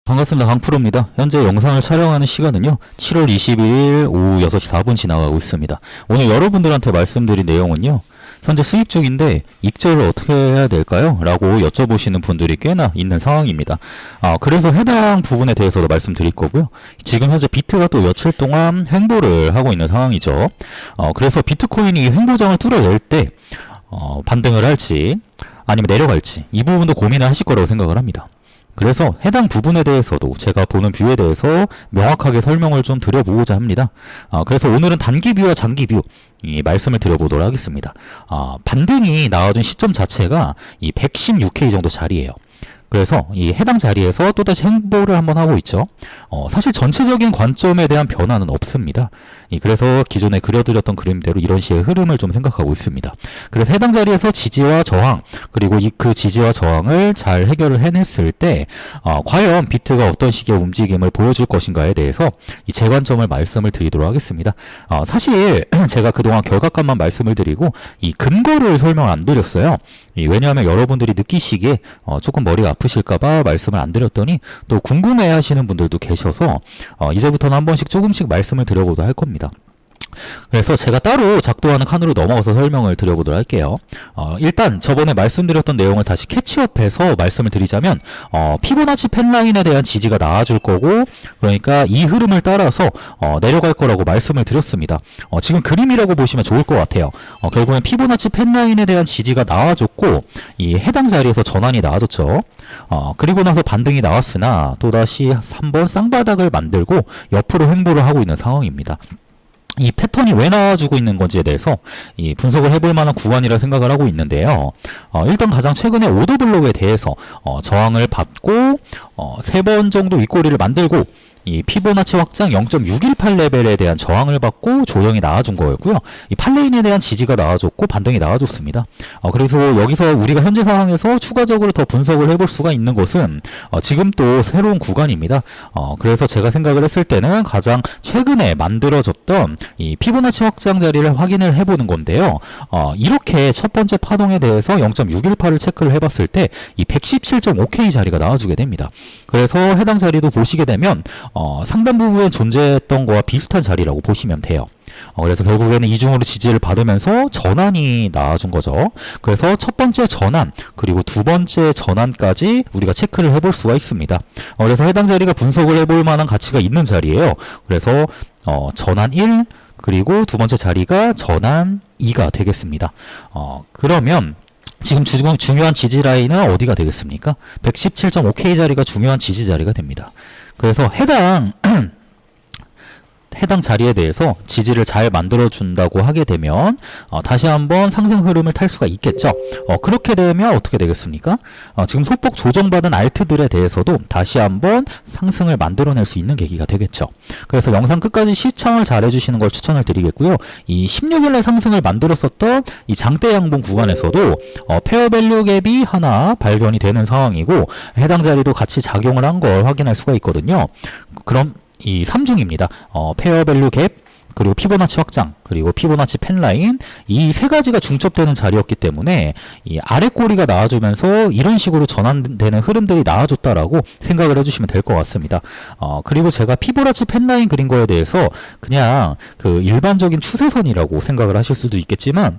반갑습니다. 강프로입니다. 현재 영상을 촬영하는 시간은요 7월 22일 오후 6시 4분 지나가고 있습니다. 오늘 여러분들한테 말씀드린 내용은요, 현재 수익 중인데 익절을 어떻게 해야 될까요? 라고 여쭤보시는 분들이 꽤나 있는 상황입니다. 그래서 해당 부분에 대해서도 말씀드릴 거고요. 지금 현재 비트가 또 며칠 동안 횡보를 하고 있는 상황이죠. 그래서 비트코인이 횡보장을 뚫어낼 때 반등을 할지 아니면 내려갈지 이 부분도 고민을 하실 거라고 생각을 합니다. 그래서 해당 부분에 대해서도 제가 보는 뷰에 대해서 명확하게 설명을 좀 드려보고자 합니다. 그래서 오늘은 단기 뷰와 장기 뷰 이 말씀을 드려보도록 하겠습니다. 반등이 나와준 시점 자체가 이 116K 정도 자리예요. 그래서 이 해당 자리에서 또다시 횡보를 한번 하고 있죠. 사실 전체적인 관점에 대한 변화는 없습니다. 그래서 기존에 그려드렸던 그림대로 이런 식의 흐름을 좀 생각하고 있습니다. 그래서 해당 자리에서 지지와 저항, 그리고 그 지지와 저항을 잘 해결을 해냈을 때 과연 비트가 어떤 식의 움직임을 보여줄 것인가에 대해서 제 관점을 말씀을 드리도록 하겠습니다. 사실 제가 그동안 결과값만 말씀을 드리고 이 근거를 설명 안 드렸어요. 왜냐하면 여러분들이 느끼시기에 조금 머리가 아프실까봐 말씀을 안 드렸더니 또 궁금해 하시는 분들도 계셔서 이제부터는 한 번씩 조금씩 말씀을 드려보도록 할 겁니다. 그래서 제가 따로 작동하는 칸으로 넘어가서 설명을 드려보도록 할게요. 일단 저번에 말씀드렸던 내용을 다시 캐치업해서 말씀을 드리자면 피보나치 펜라인에 대한 지지가 나와줄 거고, 그러니까 이 흐름을 따라서 내려갈 거라고 말씀을 드렸습니다. 지금 그림이라고 보시면 좋을 것 같아요. 결국엔 피보나치 펜라인에 대한 지지가 나와줬고 이 해당 자리에서 전환이 나와줬죠. 그리고 나서 반등이 나왔으나 또다시 한번 쌍바닥을 만들고 옆으로 횡보를 하고 있는 상황입니다. 이 패턴이 왜 나와주고 있는 건지에 대해서 분석을 해볼 만한 구간이라 생각을 하고 있는데요. 일단 가장 최근에 오더블록에 대해서 저항을 받고 3번 정도 윗꼬리를 만들고 이 피보나치 확장 0.618 레벨에 대한 저항을 받고 조정이 나와준 거였고요. 이 팔레인에 대한 지지가 나와줬고 반등이 나와줬습니다. 그래서 여기서 우리가 현재 상황에서 추가적으로 더 분석을 해볼 수가 있는 것은 지금 또 새로운 구간입니다. 그래서 제가 생각을 했을 때는 가장 최근에 만들어졌던 이 피보나치 확장 자리를 확인을 해보는 건데요. 이렇게 첫 번째 파동에 대해서 0.618을 체크를 해봤을 때 이 117.5K 자리가 나와주게 됩니다. 그래서 해당 자리도 보시게 되면 상단 부분에 존재했던 거와 비슷한 자리라고 보시면 돼요. 그래서 결국에는 이중으로 지지를 받으면서 전환이 나와준 거죠. 그래서 첫 번째 전환, 그리고 두 번째 전환까지 우리가 체크를 해볼 수가 있습니다. 그래서 해당 자리가 분석을 해볼 만한 가치가 있는 자리예요. 그래서 전환 1, 그리고 두 번째 자리가 전환 2가 되겠습니다. 그러면 지금 중요한 지지 라인은 어디가 되겠습니까? 117.5K 자리가 중요한 지지 자리가 됩니다. 그래서 해당 자리에 대해서 지지를 잘 만들어준다고 하게 되면 다시 한번 상승 흐름을 탈 수가 있겠죠. 그렇게 되면 어떻게 되겠습니까? 지금 소폭 조정받은 알트들에 대해서도 다시 한번 상승을 만들어낼 수 있는 계기가 되겠죠. 그래서 영상 끝까지 시청을 잘 해주시는 걸 추천을 드리겠고요. 이 16일날 상승을 만들었었던 이 장대 양봉 구간에서도 페어밸류 갭이 하나 발견이 되는 상황이고, 해당 자리도 같이 작용을 한 걸 확인할 수가 있거든요. 그럼 이 3중입니다. 페어밸류 갭, 그리고 피보나치 확장, 그리고 피보나치 펜라인, 이 세 가지가 중첩되는 자리였기 때문에 이 아래 꼬리가 나와주면서 이런 식으로 전환되는 흐름들이 나와줬다라고 생각을 해주시면 될 것 같습니다. 그리고 제가 피보나치 펜라인 그린 거에 대해서 그냥 그 일반적인 추세선이라고 생각을 하실 수도 있겠지만,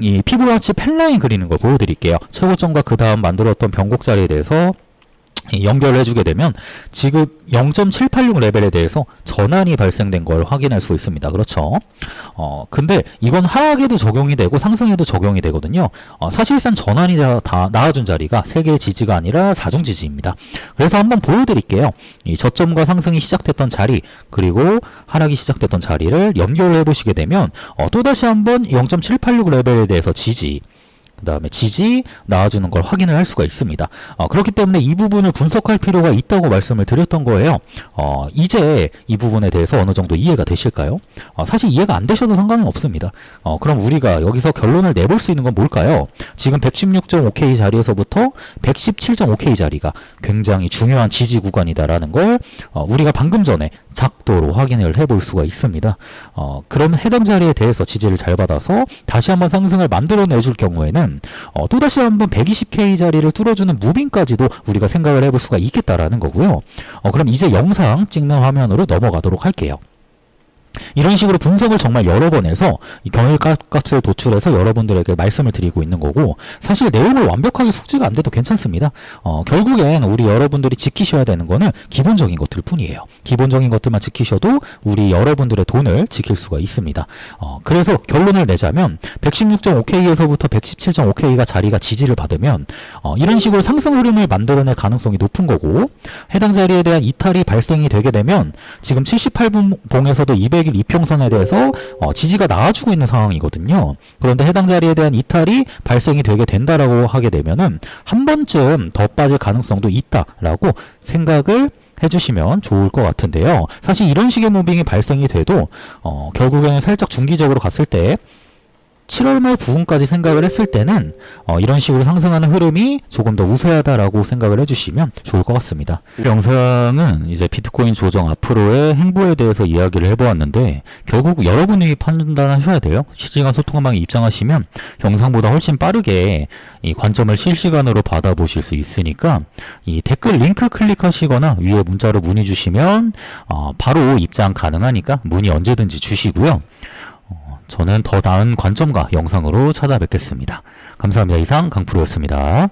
이 피보나치 펜라인 그리는 걸 보여드릴게요. 최고점과 그 다음 만들었던 변곡 자리에 대해서 연결을 해주게 되면 지금 0.786 레벨에 대해서 전환이 발생된 걸 확인할 수 있습니다. 그렇죠? 근데 이건 하락에도 적용이 되고 상승에도 적용이 되거든요. 사실상 전환이 다 나와준 자리가 3개의 지지가 아니라 4중 지지입니다. 그래서 한번 보여드릴게요. 이 저점과 상승이 시작됐던 자리, 그리고 하락이 시작됐던 자리를 연결해 보시게 되면 또다시 한번 0.786 레벨에 대해서 지지, 그 다음에 지지 나와주는 걸 확인을 할 수가 있습니다. 그렇기 때문에 이 부분을 분석할 필요가 있다고 말씀을 드렸던 거예요. 이제 이 부분에 대해서 어느 정도 이해가 되실까요? 사실 이해가 안 되셔도 상관은 없습니다. 그럼 우리가 여기서 결론을 내볼 수 있는 건 뭘까요? 지금 116.5K 자리에서부터 117.5K 자리가 굉장히 중요한 지지 구간이다라는 걸 우리가 방금 전에 작도로 확인을 해볼 수가 있습니다. 그럼 해당 자리에 대해서 지지를 잘 받아서 다시 한번 상승을 만들어내줄 경우에는 또다시 한번 120K 자리를 뚫어주는 무빙까지도 우리가 생각을 해볼 수가 있겠다라는 거고요. 그럼 이제 영상 찍는 화면으로 넘어가도록 할게요. 이런 식으로 분석을 정말 여러 번 해서 이 경일값을 도출해서 여러분들에게 말씀을 드리고 있는 거고, 사실 내용을 완벽하게 숙지가 안 돼도 괜찮습니다. 결국엔 우리 여러분들이 지키셔야 되는 거는 기본적인 것들 뿐이에요. 기본적인 것들만 지키셔도 우리 여러분들의 돈을 지킬 수가 있습니다. 그래서 결론을 내자면 116.5K에서부터 117.5K가 자리가 지지를 받으면 이런 식으로 상승 흐름을 만들어낼 가능성이 높은 거고, 해당 자리에 대한 이탈이 발생이 되게 되면 지금 78분 봉에서도 200일 이평선에 대해서 지지가 나와주고 있는 상황이거든요. 그런데 해당 자리에 대한 이탈이 발생이 되게 된다라고 하게 되면은 한 번쯤 더 빠질 가능성도 있다라고 생각을 해주시면 좋을 것 같은데요. 사실 이런 식의 무빙이 발생이 돼도 결국에는 살짝 중기적으로 갔을 때 7월 말 부분까지 생각을 했을 때는 이런 식으로 상승하는 흐름이 조금 더 우세하다라고 생각을 해주시면 좋을 것 같습니다. 이 영상은 이제 비트코인 조정 앞으로의 행보에 대해서 이야기를 해보았는데, 결국 여러분이 판단하셔야 돼요. 실시간 소통방에 입장하시면 영상보다 훨씬 빠르게 이 관점을 실시간으로 받아보실 수 있으니까 이 댓글 링크 클릭하시거나 위에 문자로 문의 주시면 바로 입장 가능하니까 문의 언제든지 주시고요. 저는 더 나은 관점과 영상으로 찾아뵙겠습니다. 감사합니다. 이상 강프로였습니다.